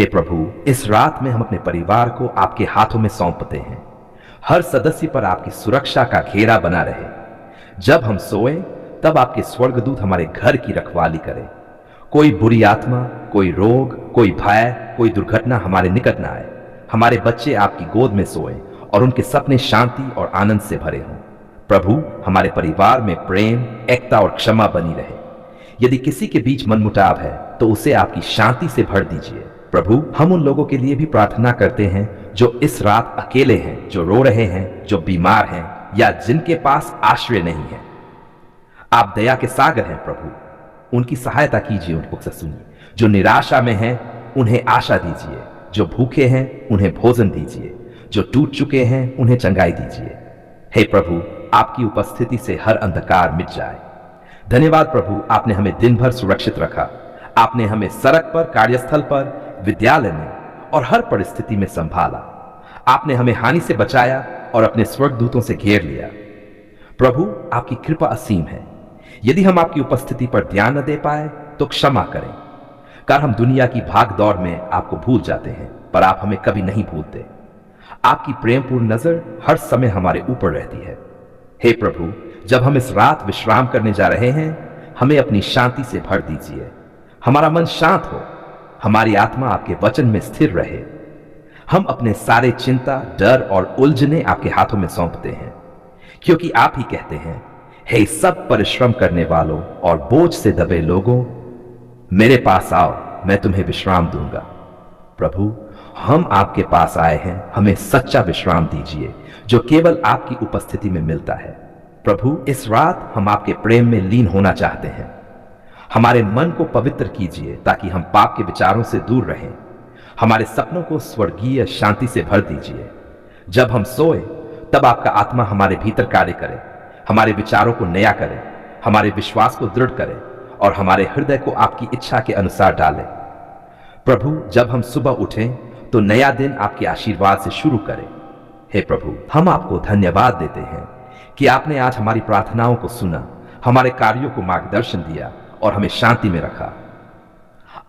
हे प्रभु, इस रात में हम अपने परिवार को आपके हाथों में सौंपते हैं। हर सदस्य पर आपकी सुरक्षा का घेरा बना रहे। जब हम सोए तब आपके स्वर्गदूत हमारे घर की रखवाली करें। कोई बुरी आत्मा, कोई रोग, कोई भय, कोई दुर्घटना हमारे निकट न आए। हमारे बच्चे आपकी गोद में सोए और उनके सपने शांति और आनंद से भरे हों। प्रभु, हमारे परिवार में प्रेम, एकता और क्षमा बनी रहे। यदि किसी के बीच मनमुटाव है तो उसे आपकी शांति से भर दीजिए। प्रभु, हम उन लोगों के लिए भी प्रार्थना करते हैं जो इस रात अकेले हैं, जो रो रहे हैं, जो बीमार हैं या जिनके पास आश्रय नहीं है। आप दया के सागर हैं प्रभु, उनकी सहायता कीजिए, उनको सुनिए। जो निराशा में हैं उन्हें आशा दीजिए, जो भूखे हैं उन्हें भोजन दीजिए, जो टूट चुके हैं उन्हें चंगाई दीजिए। हे प्रभु, आपकी उपस्थिति से हर अंधकार मिट जाए। धन्यवाद प्रभु, आपने हमें दिन भर सुरक्षित रखा। आपने हमें सड़क पर, कार्यस्थल पर, विद्यालय में और हर परिस्थिति में संभाला। आपने हमें हानि से बचाया और अपने स्वर्गदूतों से घेर लिया। प्रभु, आपकी कृपा असीम है। यदि हम आपकी उपस्थिति पर ध्यान न दे पाए तो क्षमा करें, कार हम दुनिया की भाग दौड़ में आपको भूल जाते हैं, पर आप हमें कभी नहीं भूलते। आपकी प्रेमपूर्ण नजर हर समय हमारे ऊपर रहती है। हे प्रभु, जब हम इस रात विश्राम करने जा रहे हैं, हमें अपनी शांति से भर दीजिए। हमारा मन शांत हो, हमारी आत्मा आपके वचन में स्थिर रहे। हम अपने सारे चिंता, डर और उलझने आपके हाथों में सौंपते हैं, क्योंकि आप ही कहते हैं, हे सब परिश्रम करने वालों और बोझ से दबे लोगों, मेरे पास आओ, मैं तुम्हें विश्राम दूंगा। प्रभु, हम आपके पास आए हैं, हमें सच्चा विश्राम दीजिए जो केवल आपकी उपस्थिति में मिलता है। प्रभु, इस रात हम आपके प्रेम में लीन होना चाहते हैं। हमारे मन को पवित्र कीजिए ताकि हम पाप के विचारों से दूर रहें। हमारे सपनों को स्वर्गीय शांति से भर दीजिए। जब हम सोए तब आपका आत्मा हमारे भीतर कार्य करे, हमारे विचारों को नया करे, हमारे विश्वास को दृढ़ करे और हमारे हृदय को आपकी इच्छा के अनुसार डाले। प्रभु, जब हम सुबह उठें तो नया दिन आपके आशीर्वाद से शुरू करें। हे प्रभु, हम आपको धन्यवाद देते हैं कि आपने आज हमारी प्रार्थनाओं को सुना, हमारे कार्यों को मार्गदर्शन दिया और हमें शांति में रखा।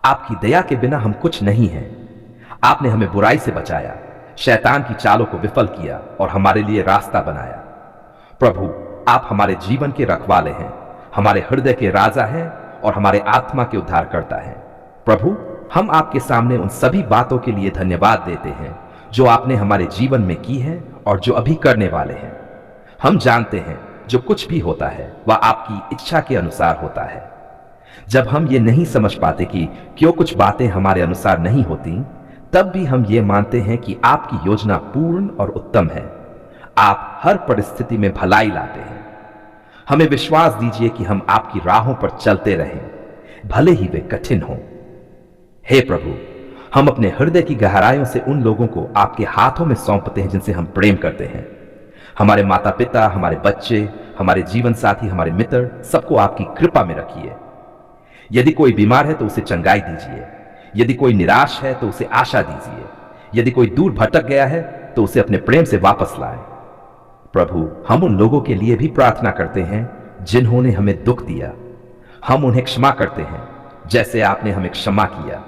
आपकी दया के बिना हम कुछ नहीं हैं। आपने हमें बुराई से बचाया, शैतान की चालों को विफल किया और हमारे लिए रास्ता बनाया। प्रभु, आप हमारे जीवन के रखवाले हैं, हमारे हृदय के राजा हैं और हमारे आत्मा के उद्धारकर्ता हैं। प्रभु, हम आपके सामने उन सभी बातों के लिए धन्यवाद देते हैं जो आपने हमारे जीवन में की है और जो अभी करने वाले हैं। हम जानते हैं जो कुछ भी होता है वह आपकी इच्छा के अनुसार होता है। जब हम ये नहीं समझ पाते कि क्यों कुछ बातें हमारे अनुसार नहीं होती, तब भी हम ये मानते हैं कि आपकी योजना पूर्ण और उत्तम है। आप हर परिस्थिति में भलाई लाते हैं। हमें विश्वास दीजिए कि हम आपकी राहों पर चलते रहें, भले ही वे कठिन हों। हे प्रभु, हम अपने हृदय की गहराइयों से उन लोगों को आपके हाथों में सौंपते हैं जिनसे हम प्रेम करते हैं। हमारे माता पिता, हमारे बच्चे, हमारे जीवन साथी, हमारे मित्र, सबको आपकी कृपा में रखिए। यदि कोई बीमार है तो उसे चंगाई दीजिए। यदि कोई निराश है तो उसे आशा दीजिए। यदि कोई दूर भटक गया है तो उसे अपने प्रेम से वापस लाए। प्रभु, हम उन लोगों के लिए भी प्रार्थना करते हैं जिन्होंने हमें दुख दिया। हम उन्हें क्षमा करते हैं जैसे आपने हमें क्षमा किया।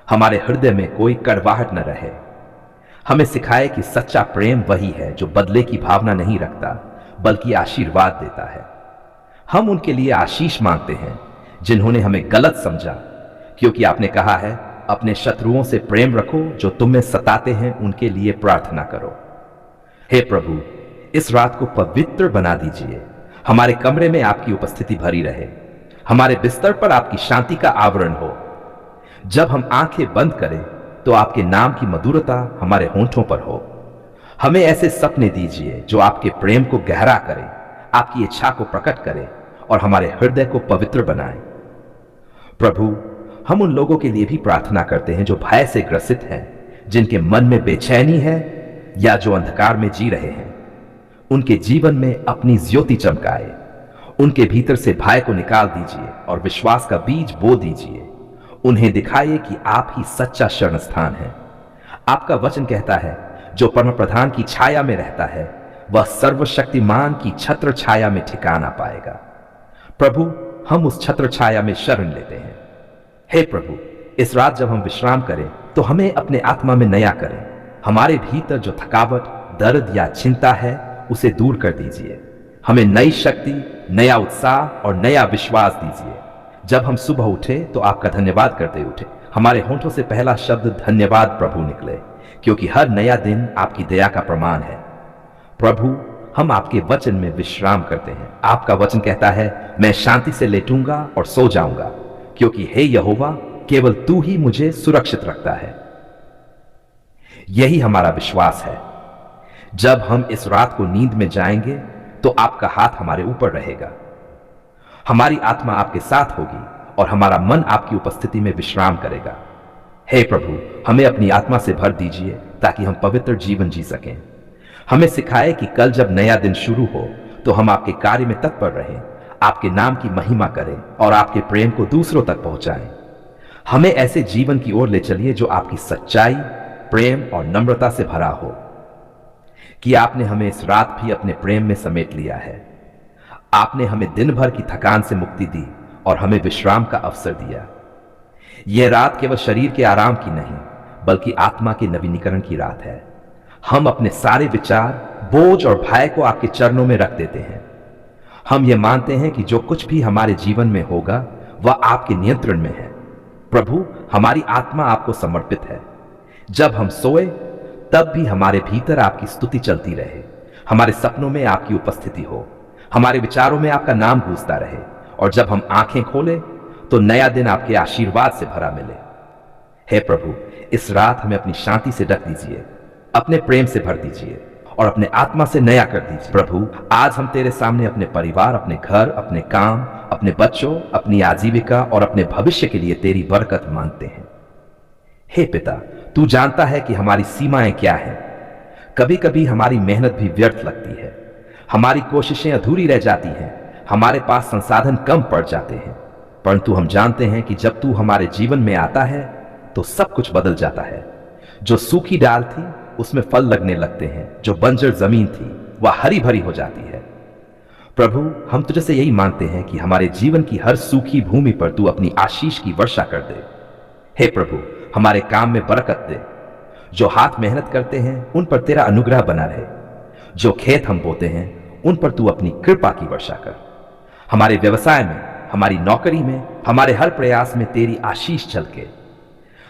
हमारे हृदय में कोई कड़वाहट न रहे। हमें सिखाए कि सच्चा प्रेम वही है जो बदले की भावना नहीं रखता बल्कि आशीर्वाद देता है। हम उनके लिए आशीष मांगते हैं जिन्होंने हमें गलत समझा, क्योंकि आपने कहा है, अपने शत्रुओं से प्रेम रखो, जो तुम्हें सताते हैं उनके लिए प्रार्थना करो। हे प्रभु, इस रात को पवित्र बना दीजिए। हमारे कमरे में आपकी उपस्थिति भरी रहे, हमारे बिस्तर पर आपकी शांति का आवरण हो। जब हम आंखें बंद करें तो आपके नाम की मधुरता हमारे होंठों पर हो। हमें ऐसे सपने दीजिए जो आपके प्रेम को गहरा करें, आपकी इच्छा को प्रकट करें और हमारे हृदय को पवित्र बनाएं। प्रभु, हम उन लोगों के लिए भी प्रार्थना करते हैं जो भय से ग्रसित हैं, जिनके मन में बेचैनी है या जो अंधकार में जी रहे हैं। उनके जीवन में अपनी ज्योति चमकाए। उनके भीतर से भय को निकाल दीजिए और विश्वास का बीज बो दीजिए। उन्हें दिखाइए कि आप ही सच्चा शरण स्थान है। आपका वचन कहता है, जो परम प्रधान की छाया में रहता है वह सर्वशक्तिमान की छत्र छाया में ठिकाना पाएगा। प्रभु, हम उस छत्र छाया में शरण लेते हैं। हे प्रभु, इस रात जब हम विश्राम करें तो हमें अपने आत्मा में नया करें। हमारे भीतर जो थकावट, दर्द या चिंता है उसे दूर कर दीजिए। हमें नई शक्ति, नया उत्साह और नया विश्वास दीजिए। जब हम सुबह उठे तो आपका धन्यवाद करते उठे। हमारे होंठों से पहला शब्द धन्यवाद प्रभु निकले, क्योंकि हर नया दिन आपकी दया का प्रमाण है। प्रभु, हम आपके वचन में विश्राम करते हैं। आपका वचन कहता है, मैं शांति से लेटूंगा और सो जाऊंगा, क्योंकि हे यहोवा, केवल तू ही मुझे सुरक्षित रखता है। यही हमारा विश्वास है। जब हम इस रात को नींद में जाएंगे तो आपका हाथ हमारे ऊपर रहेगा। हमारी आत्मा आपके साथ होगी और हमारा मन आपकी उपस्थिति में विश्राम करेगा। हे प्रभु, हमें अपनी आत्मा से भर दीजिए ताकि हम पवित्र जीवन जी सकें। हमें सिखाए कि कल जब नया दिन शुरू हो तो हम आपके कार्य में तत्पर रहें, आपके नाम की महिमा करें और आपके प्रेम को दूसरों तक पहुंचाएं। हमें ऐसे जीवन की ओर ले चलिए जो आपकी सच्चाई, प्रेम और नम्रता से भरा हो। कि आपने हमें इस रात भी अपने प्रेम में समेट लिया है। आपने हमें दिन भर की थकान से मुक्ति दी और हमें विश्राम का अवसर दिया। यह रात केवल शरीर के आराम की नहीं, बल्कि आत्मा के नवीनीकरण की रात है। हम अपने सारे विचार, बोझ और भय को आपके चरणों में रख देते हैं। हम ये मानते हैं कि जो कुछ भी हमारे जीवन में होगा वह आपके नियंत्रण में है। प्रभु, हमारी आत्मा आपको समर्पित है। जब हम सोए तब भी हमारे भीतर आपकी स्तुति चलती रहे, हमारे सपनों में आपकी उपस्थिति हो, हमारे विचारों में आपका नाम गूंजता रहे, और जब हम आंखें खोलें तो नया दिन आपके आशीर्वाद से भरा मिले। हे प्रभु, इस रात हमें अपनी शांति से ढक दीजिए, अपने प्रेम से भर दीजिए और अपने आत्मा से नया कर दीजिए। प्रभु, आज हम तेरे सामने अपने परिवार, अपने घर, अपने काम, अपने बच्चों, अपनी आजीविका और अपने भविष्य के लिए तेरी बरकत मांगते हैं। हे पिता, तू जानता है कि हमारी सीमाएं क्या हैं। कभी कभी हमारी मेहनत भी व्यर्थ लगती है, हमारी कोशिशें अधूरी रह जाती हैं, हमारे पास संसाधन कम पड़ जाते हैं, परंतु हम जानते हैं कि जब तू हमारे जीवन में आता है तो सब कुछ बदल जाता है। जो सूखी डाल थी उसमें फल लगने लगते हैं, जो बंजर जमीन थी वह हरी भरी हो जाती है। प्रभु, हम तुझसे यही मांगते हैं कि हमारे जीवन की हर सूखी भूमि पर तू अपनी आशीष की वर्षा कर दे। हे प्रभु, हमारे काम में बरकत दे। जो हाथ मेहनत करते हैं उन पर तेरा अनुग्रह बना रहे। जो खेत हम बोते हैं उन पर तू अपनी कृपा की वर्षा कर। हमारे व्यवसाय में, हमारी नौकरी में, हमारे हर प्रयास में तेरी आशीष झलके।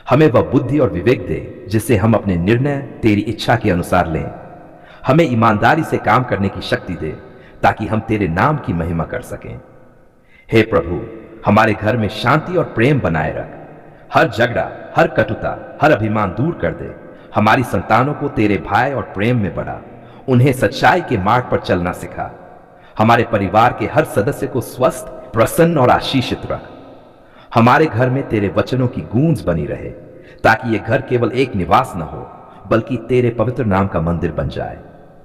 हमें वह बुद्धि और विवेक दे जिससे हम अपने निर्णय तेरी इच्छा के अनुसार लें। हमें ईमानदारी से काम करने की शक्ति दे ताकि हम तेरे नाम की महिमा कर सकें। हे प्रभु, हमारे घर में शांति और प्रेम बनाए रख। हर झगड़ा, हर कटुता, हर अभिमान दूर कर दे। हमारी संतानों को तेरे भय और प्रेम में बढ़ा, उन्हें सच्चाई के मार्ग पर चलना सिखा। हमारे परिवार के हर सदस्य को स्वस्थ, प्रसन्न और आशीषित रख। हमारे घर में तेरे वचनों की गूंज बनी रहे ताकि ये घर केवल एक निवास न हो बल्कि तेरे पवित्र नाम का मंदिर बन जाए।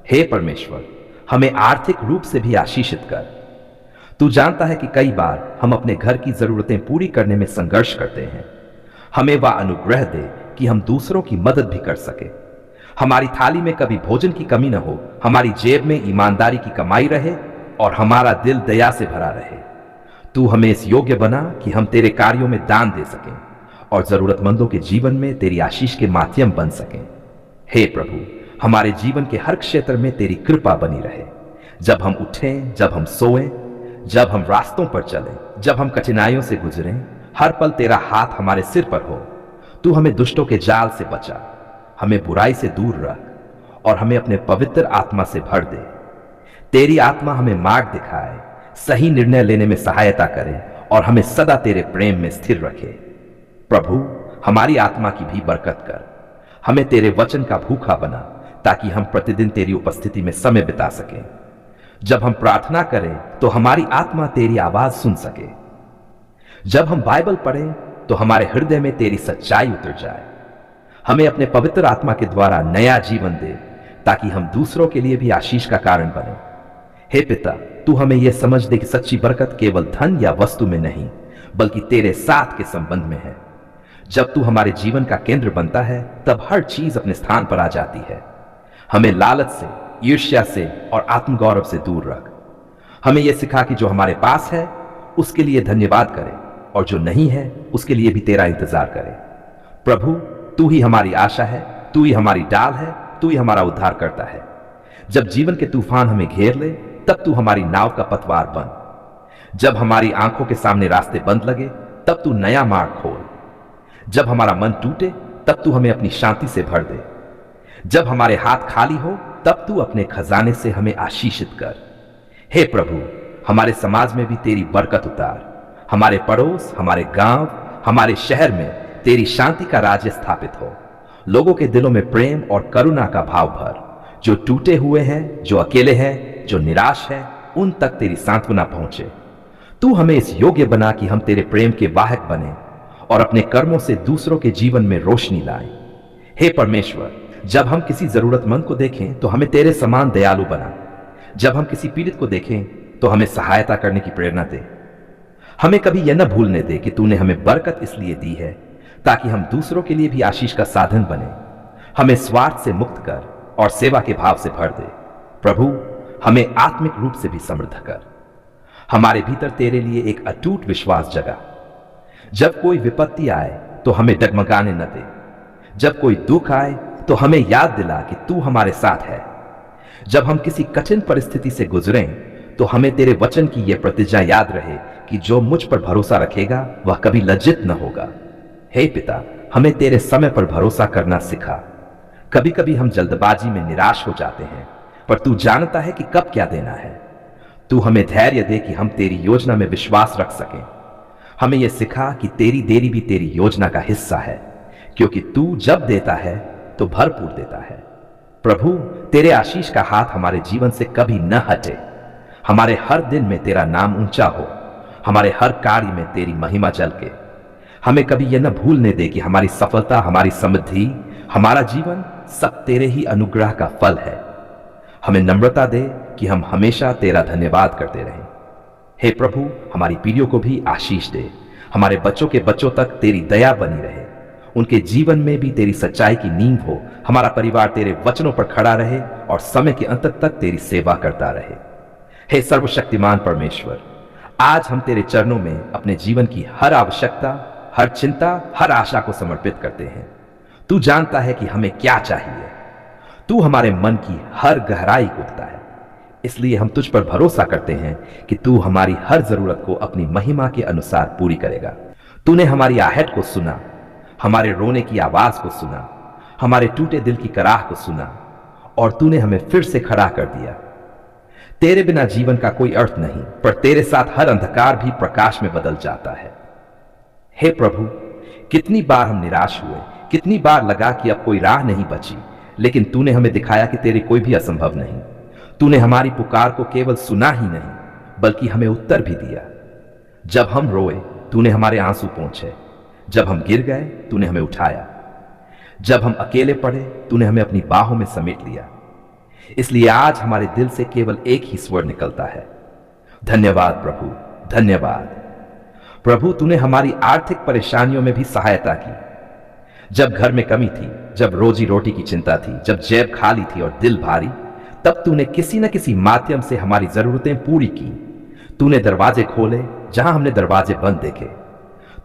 हे परमेश्वर, हमें आर्थिक रूप से भी आशीषित कर। तू जानता है कि कई बार हम अपने घर की जरूरतें पूरी करने में संघर्ष करते हैं। हमें वह अनुग्रह दे कि हम दूसरों की मदद भी कर सके। हमारी थाली में कभी भोजन की कमी न हो, हमारी जेब में ईमानदारी की कमाई रहे और हमारा दिल दया से भरा रहे। तू हमें इस योग्य बना कि हम तेरे कार्यों में दान दे सकें और जरूरतमंदों के जीवन में तेरी आशीष के माध्यम बन सकें। हे प्रभु, हमारे जीवन के हर क्षेत्र में तेरी कृपा बनी रहे। जब हम उठें, जब हम सोएं, जब हम रास्तों पर चलें, जब हम कठिनाइयों से गुजरें, हर पल तेरा हाथ हमारे सिर पर हो। तू हमें दुष्टों के जाल से बचा, हमें बुराई से दूर रख और हमें अपने पवित्र आत्मा से भर दे। तेरी आत्मा हमें मार्ग दिखाए, सही निर्णय लेने में सहायता करे और हमें सदा तेरे प्रेम में स्थिर रखे। प्रभु, हमारी आत्मा की भी बरकत कर। हमें तेरे वचन का भूखा बना ताकि हम प्रतिदिन तेरी उपस्थिति में समय बिता सकें। जब हम प्रार्थना करें तो हमारी आत्मा तेरी आवाज सुन सके। जब हम बाइबल पढ़ें तो हमारे हृदय में तेरी सच्चाई उतर जाए। हमें अपने पवित्र आत्मा के द्वारा नया जीवन दे ताकि हम दूसरों के लिए भी आशीष का कारण बने। हे पिता, तू हमें यह समझ दे कि सच्ची बरकत केवल धन या वस्तु में नहीं बल्कि तेरे साथ के संबंध में है। जब तू हमारे जीवन का केंद्र बनता है तब हर चीज अपने स्थान पर आ जाती है। हमें लालच से, ईर्ष्या से और आत्मगौरव से दूर रख। हमें यह सिखा कि जो हमारे पास है उसके लिए धन्यवाद करें और जो नहीं है उसके लिए भी तेरा इंतजार करें। प्रभु, तू ही हमारी आशा है, तू ही हमारी डाल है, तू ही हमारा उद्धार करता है। जब जीवन के तूफान हमें घेर ले, तब तू हमारी नाव का पतवार बन। जब हमारी आंखों के सामने रास्ते बंद लगे, तब तू नया मार्ग खोल। जब हमारा मन टूटे, तब तू हमें अपनी शांति से भर दे। जब हमारे हाथ खाली हो, तब तू अपने खजाने से हमें आशीषित कर। हे प्रभु, हमारे समाज में भी तेरी बरकत उतार। हमारे पड़ोस, हमारे गांव, हमारे शहर में तेरी शांति का राज्य स्थापित हो। लोगों के दिलों में प्रेम और करुणा का भाव भर। जो टूटे हुए हैं, जो अकेले हैं, जो निराश हैं, उन तक तेरी सांत्वना पहुंचे। तू हमें इस योग्य बना कि हम तेरे प्रेम के वाहक बने और अपने कर्मों से दूसरों के जीवन में रोशनी लाएं। हे परमेश्वर, जब हम किसी जरूरतमंद को देखें तो हमें तेरे समान दयालु बना। जब हम किसी पीड़ित को देखें तो हमें सहायता करने की प्रेरणा दे। हमें कभी यह न भूलने दे कि तूने हमें बरकत इसलिए दी है ताकि हम दूसरों के लिए भी आशीष का साधन बने। हमें स्वार्थ से मुक्त कर और सेवा के भाव से भर दे। प्रभु, हमें आत्मिक रूप से भी समृद्ध कर। हमारे भीतर तेरे लिए एक अटूट विश्वास जगा। जब कोई विपत्ति आए तो हमें डगमगाने न दे। जब कोई दुख आए तो हमें याद दिला कि तू हमारे साथ है। जब हम किसी कठिन परिस्थिति से गुजरें तो हमें तेरे वचन की यह प्रतिज्ञा याद रहे कि जो मुझ पर भरोसा रखेगा वह कभी लज्जित न होगा। हे पिता, हमें तेरे समय पर भरोसा करना सिखा। कभी कभी हम जल्दबाजी में निराश हो जाते हैं, पर तू जानता है कि कब क्या देना है। तू हमें धैर्य दे कि हम तेरी योजना में विश्वास रख सकें। हमें यह सिखा कि तेरी देरी भी तेरी योजना का हिस्सा है, क्योंकि तू जब देता है तो भरपूर देता है। प्रभु, तेरे आशीष का हाथ हमारे जीवन से कभी न हटे। हमारे हर दिन में तेरा नाम ऊंचा हो। हमारे हर कार्य में तेरी महिमा झलके। हमें कभी यह न भूलने दे कि हमारी सफलता, हमारी समृद्धि, हमारा जीवन सब तेरे ही अनुग्रह का फल है। हमें नम्रता दे कि हम हमेशा तेरा धन्यवाद करते रहें। हे प्रभु, हमारी पीढ़ियों को भी आशीष दे। हमारे बच्चों के बच्चों तक तेरी दया बनी रहे। उनके जीवन में भी तेरी सच्चाई की नींव हो। हमारा परिवार तेरे वचनों पर खड़ा रहे और समय के अंत तक तेरी सेवा करता रहे। हे सर्वशक्तिमान परमेश्वर, आज हम तेरे चरणों में अपने जीवन की हर आवश्यकता, हर चिंता, हर आशा को समर्पित करते हैं। तू जानता है कि हमें क्या चाहिए। तू हमारे मन की हर गहराई को है। इसलिए हम तुझ पर भरोसा करते हैं कि तू हमारी हर जरूरत को अपनी महिमा के अनुसार पूरी करेगा। तूने हमारी आहट को सुना, हमारे रोने की आवाज को सुना, हमारे टूटे दिल की कराह को सुना और तूने हमें फिर से खड़ा कर दिया। तेरे बिना जीवन का कोई अर्थ नहीं, पर तेरे साथ हर अंधकार भी प्रकाश में बदल जाता है। हे प्रभु, कितनी बार हम निराश हुए, कितनी बार लगा कि अब कोई राह नहीं बची, लेकिन तूने हमें दिखाया कि तेरे कोई भी असंभव नहीं। तूने हमारी पुकार को केवल सुना ही नहीं, बल्कि हमें उत्तर भी दिया। जब हम रोए, तूने हमारे आंसू पोंछे। जब हम गिर गए, तूने हमें उठाया। जब हम अकेले पड़े, तूने हमें अपनी बाहों में समेट लिया। इसलिए आज हमारे दिल से केवल एक ही स्वर निकलता है, धन्यवाद प्रभु, धन्यवाद। प्रभु, तूने हमारी आर्थिक परेशानियों में भी सहायता की। जब घर में कमी थी, जब रोजी रोटी की चिंता थी, जब जेब खाली थी और दिल भारी, तब तूने किसी न किसी माध्यम से हमारी जरूरतें पूरी की। तूने दरवाजे खोले जहां हमने दरवाजे बंद देखे।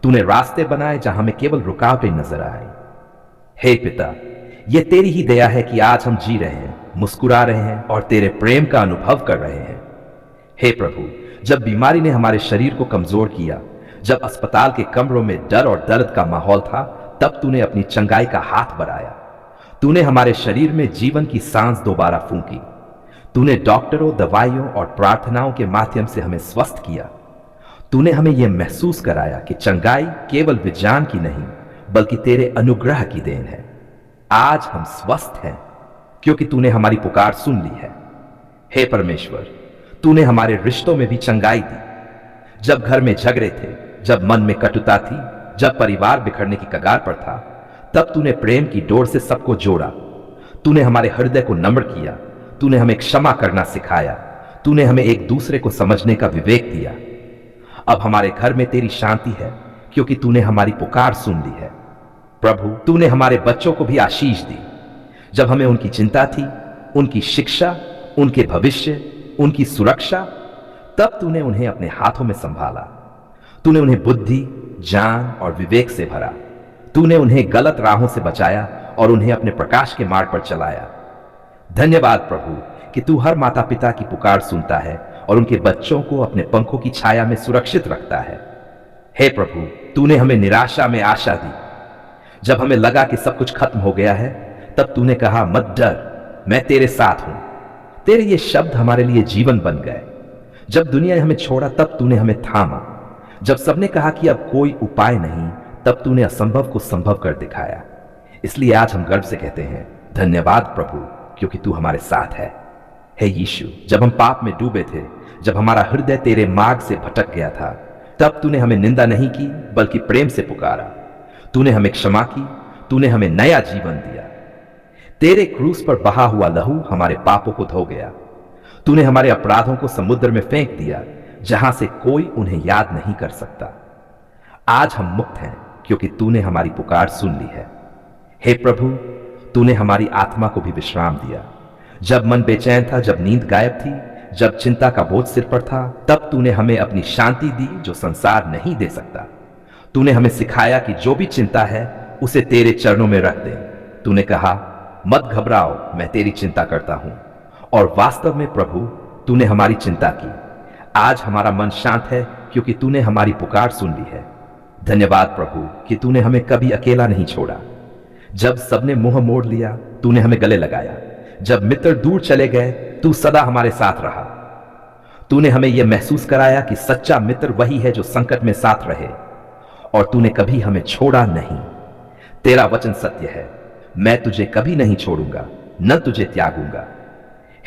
तूने रास्ते बनाए जहां हमें केवल रुकावटें नजर आई। हे पिता, यह तेरी ही दया है कि आज हम जी रहे हैं, मुस्कुरा रहे हैं और तेरे प्रेम का अनुभव कर रहे हैं। हे प्रभु, जब बीमारी ने हमारे शरीर को कमजोर किया, जब अस्पताल के कमरों में डर और दर्द का माहौल था, तब तूने अपनी चंगाई का हाथ बढ़ाया। तूने हमारे शरीर में जीवन की सांस दोबारा फूंकी। तूने डॉक्टरों, दवाइयों और प्रार्थनाओं के माध्यम से हमें स्वस्थ किया। तूने हमें यह महसूस कराया कि चंगाई केवल विज्ञान की नहीं, बल्कि तेरे अनुग्रह की देन है। आज हम स्वस्थ हैं क्योंकि तूने हमारी पुकार सुन ली है। हे परमेश्वर, तूने हमारे रिश्तों में भी चंगाई दी। जब घर में झगड़े थे, जब मन में कटुता थी, जब परिवार बिखरने की कगार पर था, तब तूने प्रेम की डोर से सबको जोड़ा। तूने हमारे हृदय को नम्र किया। तूने हमें क्षमा करना सिखाया। तूने हमें एक दूसरे को समझने का विवेक दिया। अब हमारे घर में तेरी शांति है क्योंकि तूने हमारी पुकार सुन ली है। प्रभु, तूने हमारे बच्चों को भी आशीष दी। जब हमें उनकी चिंता थी, उनकी शिक्षा, उनके भविष्य, उनकी सुरक्षा, तब तूने उन्हें अपने हाथों में संभाला। तूने उन्हें बुद्धि, ज्ञान और विवेक से भरा। तूने उन्हें गलत राहों से बचाया और उन्हें अपने प्रकाश के मार्ग पर चलाया। धन्यवाद प्रभु कि तू हर माता पिता की पुकार सुनता है और उनके बच्चों को अपने पंखों की छाया में सुरक्षित रखता है। हे प्रभु, तूने हमें निराशा में आशा दी। जब हमें लगा कि सब कुछ खत्म हो गया है, तब तूने कहा, मत डर, मैं तेरे साथ हूं। तेरे ये शब्द हमारे लिए जीवन बन गए। जब दुनिया ने हमें छोड़ा, तब तूने हमें थामा। जब सबने कहा कि अब कोई उपाय नहीं, तब तूने असंभव को संभव कर दिखाया। इसलिए आज हम गर्व से कहते हैं, धन्यवाद प्रभु, क्योंकि तू हमारे साथ है। हे यीशु, जब हम पाप में डूबे थे, जब हमारा हृदय तेरे मार्ग से भटक गया था, तब तूने हमें निंदा नहीं की, बल्कि प्रेम से पुकारा। तूने हमें क्षमा की, तूने हमें नया जीवन दिया। तेरे क्रूस पर बहा हुआ लहू हमारे पापों को धो गया। तूने हमारे अपराधों को समुद्र में फेंक दिया, जहां से कोई उन्हें याद नहीं कर सकता। आज हम मुक्त हैं, क्योंकि तूने हमारी पुकार सुन ली है। हे प्रभु, तूने हमारी आत्मा को भी विश्राम दिया। जब मन बेचैन था, जब नींद गायब थी, जब चिंता का बोझ सिर पर था, तब तूने हमें अपनी शांति दी जो संसार नहीं दे सकता। तूने हमें सिखाया कि जो भी चिंता है उसे तेरे चरणों में रख दे। तूने कहा, मत घबराओ, मैं तेरी चिंता करता हूं। और वास्तव में प्रभु, तूने हमारी चिंता की। आज हमारा मन शांत है, क्योंकि तूने हमारी पुकार सुन ली है। धन्यवाद प्रभु कि तूने हमें कभी अकेला नहीं छोड़ा। जब सबने मुंह मोड़ लिया, तूने हमें गले लगाया। जब मित्र दूर चले गए, तू सदा हमारे साथ रहा। तूने हमें यह महसूस कराया कि सच्चा मित्र वही है जो संकट में साथ रहे, और तूने कभी हमें छोड़ा नहीं। तेरा वचन सत्य है, मैं तुझे कभी नहीं छोड़ूंगा, न तुझे त्यागूंगा।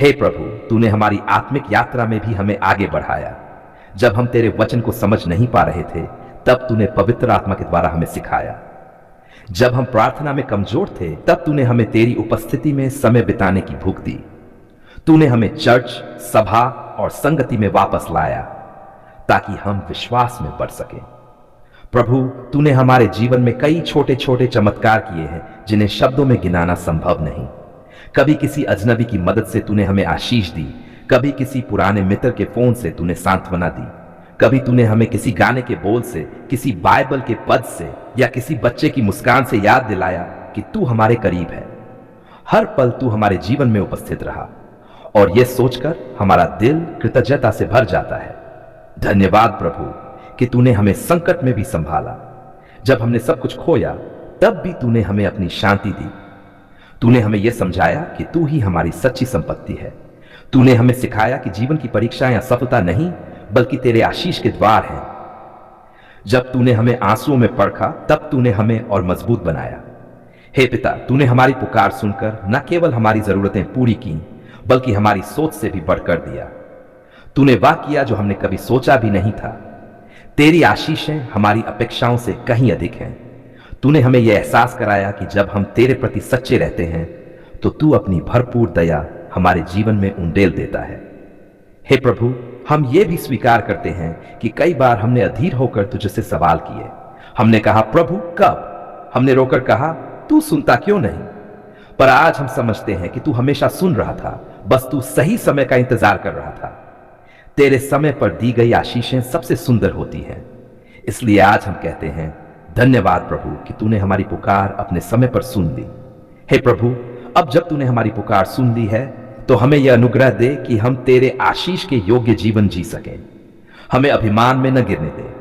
हे प्रभु, तूने हमारी आत्मिक यात्रा में भी हमें आगे बढ़ाया। जब हम तेरे वचन को समझ नहीं पा रहे थे, तब तूने पवित्र आत्मा के द्वारा हमें सिखाया। जब हम प्रार्थना में कमजोर थे, तब तूने हमें तेरी उपस्थिति में समय बिताने की भूख दी। तूने हमें चर्च, सभा और संगति में वापस लाया, ताकि हम विश्वास में बढ़ सकें। प्रभु, तूने हमारे जीवन में कई छोटे छोटे चमत्कार किए हैं, जिन्हें शब्दों में गिनाना संभव नहीं। कभी किसी अजनबी की मदद से तूने हमें आशीष दी, कभी किसी पुराने मित्र के फोन से तूने सांत्वना दी, कभी तूने हमें किसी गाने के बोल से, किसी बाइबल के पद से, या किसी बच्चे की मुस्कान से याद दिलाया कि तू हमारे करीब है। हर पल तू हमारे जीवन में उपस्थित रहा, और यह सोचकर हमारा दिल कृतज्ञता से भर जाता है। धन्यवाद प्रभु कि तूने हमें संकट में भी संभाला। जब हमने सब कुछ खोया, तब भी तूने हमें अपनी शांति दी। तूने हमें यह समझाया कि तू ही हमारी सच्ची संपत्ति है। तूने हमें सिखाया कि जीवन की परीक्षाएं असफलता नहीं, बल्कि तेरे आशीष के द्वार हैं। जब तूने हमें आंसुओं में परखा, तब तूने हमें और मजबूत बनाया। हे पिता, तूने हमारी पुकार सुनकर न केवल हमारी जरूरतें पूरी की, बल्कि हमारी सोच से भी बढ़कर दिया। तूने वह किया जो हमने कभी सोचा भी नहीं था। तेरी आशीषें हमारी अपेक्षाओं से कहीं अधिक हैं। तूने हमें यह एहसास कराया कि जब हम तेरे प्रति सच्चे रहते हैं, तो तू अपनी भरपूर दया हमारे जीवन में उंडेल देता है। हे प्रभु, हम ये भी स्वीकार करते हैं कि कई बार हमने अधीर होकर तुझसे सवाल किए। हमने कहा, प्रभु कब? हमने रोकर कहा, तू सुनता क्यों नहीं? पर आज हम समझते हैं कि तू हमेशा सुन रहा था, बस तू सही समय का इंतजार कर रहा था। तेरे समय पर दी गई आशीषें सबसे सुंदर होती हैं। इसलिए आज हम कहते हैं, धन्यवाद प्रभु कि तूने हमारी पुकार अपने समय पर सुन ली। हे प्रभु, अब जब तूने हमारी पुकार सुन ली है, तो हमें यह अनुग्रह दे कि हम तेरे आशीष के योग्य जीवन जी सकें। हमें अभिमान में न गिरने दे।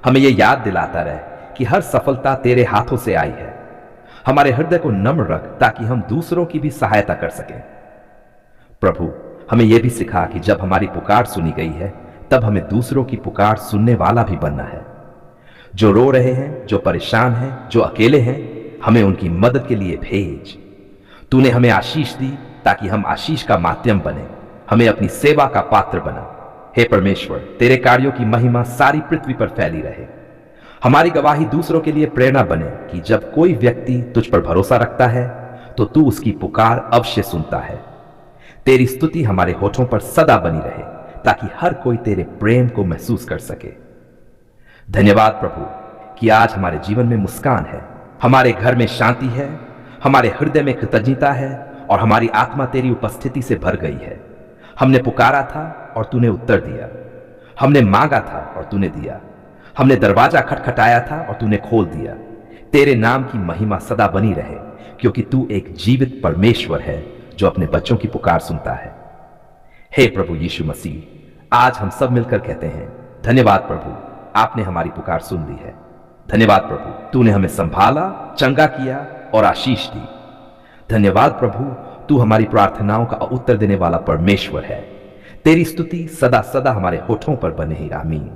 हमें यह याद दिलाता रहे कि हर सफलता तेरे हाथों से आई है। हमारे हृदय को नम्र रख, ताकि हम दूसरों की भी सहायता कर सकें। प्रभु, हमें यह भी सिखा कि जब हमारी पुकार सुनी गई है, तब हमें दूसरों की पुकार सुनने वाला भी बनना है। जो रो रहे हैं, जो परेशान हैं, जो अकेले हैं, हमें उनकी मदद के लिए भेज। तूने हमें आशीष दी ताकि हम आशीष का माध्यम बने, हमें अपनी सेवा का पात्र बना। हे परमेश्वर, तेरे कार्यों की महिमा सारी पृथ्वी पर फैली रहे। हमारी गवाही दूसरों के लिए प्रेरणा बने कि जब कोई व्यक्ति तुझ पर भरोसा रखता है, तो तू उसकी पुकार अवश्य सुनता है। तेरी स्तुति हमारे होठों पर सदा बनी रहे, ताकि हर कोई तेरे प्रेम को महसूस कर सके। धन्यवाद प्रभु कि आज हमारे जीवन में मुस्कान है, हमारे घर में शांति है, हमारे हृदय में कृतज्ञता है, और हमारी आत्मा तेरी उपस्थिति से भर गई है। हमने पुकारा था और तूने उत्तर दिया। हमने मांगा था और तूने दिया। हमने दरवाजा खटखटाया था और तूने खोल दिया। तेरे नाम की महिमा सदा बनी रहे, क्योंकि तू एक जीवित परमेश्वर है जो अपने बच्चों की पुकार सुनता है। हे प्रभु यीशु मसीह, आज हम सब मिलकर कहते हैं, धन्यवाद प्रभु, आपने हमारी पुकार सुन ली है। धन्यवाद प्रभु, तूने हमें संभाला, चंगा किया और आशीष दी। धन्यवाद प्रभु, तू हमारी प्रार्थनाओं का उत्तर देने वाला परमेश्वर है। तेरी स्तुति सदा सदा हमारे होठों पर बने ही। आमीन।